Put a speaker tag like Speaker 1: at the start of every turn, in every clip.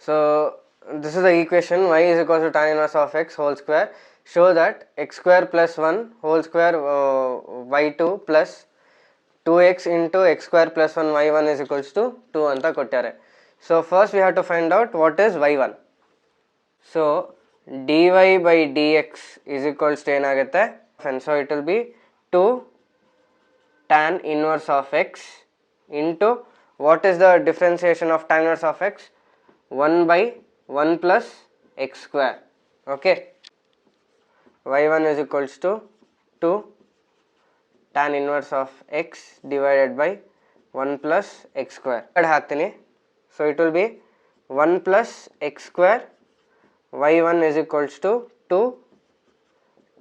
Speaker 1: So this is the equation y is equal to tan inverse of x whole square. Show that x square plus 1 whole square y2 plus 2x into x square plus 1 y1 is equals to 2 ಅಂತ ಕೊಟ್ಟಾರೆ. So first we have to find out what is y1. So dy by dx is equals to ಏನಾಗುತ್ತೆ, and so it will be 2 tan inverse of x into what is the differentiation of tan inverse of x, 1 by 1 plus x square. Okay, y1 is equals to 2 tan inverse of x divided by 1 plus x square. So it will be 1 plus x square, y1 is equals to 2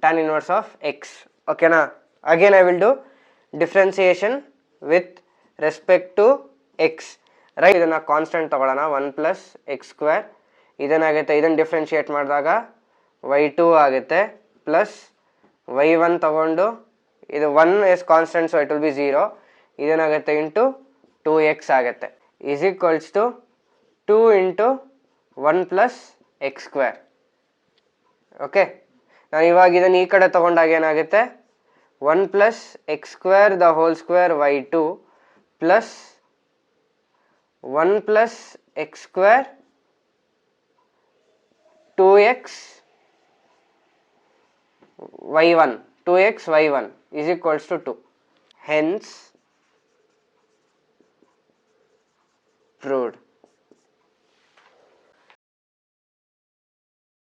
Speaker 1: tan inverse of x. Okay na? Again I will do differentiation with respect to x. Right, ಇದನ್ನ constant ತಗೊಳ್ಳೋಣ. 1 plus x square ಇದೇನಾಗುತ್ತೆ, ಇದನ್ನು differentiate ಮಾಡಿದಾಗ y2 ಆಗುತ್ತೆ, plus y1 ತಗೊಂಡು ಇದು 1 is constant, so it will be 0, ಇದೇನಾಗುತ್ತೆ into 2x ಆಗುತ್ತೆ, is equals to 2 into 1 plus x square. Okay, ನಾನು ಇವಾಗ ಇದನ್ನು ಈ ಕಡೆ ತಗೊಂಡಾಗ ಏನಾಗುತ್ತೆ, 1 plus x square the whole square y2 plus 1 plus x square 2x y1 2x y1 is equals to 2. Hence proved.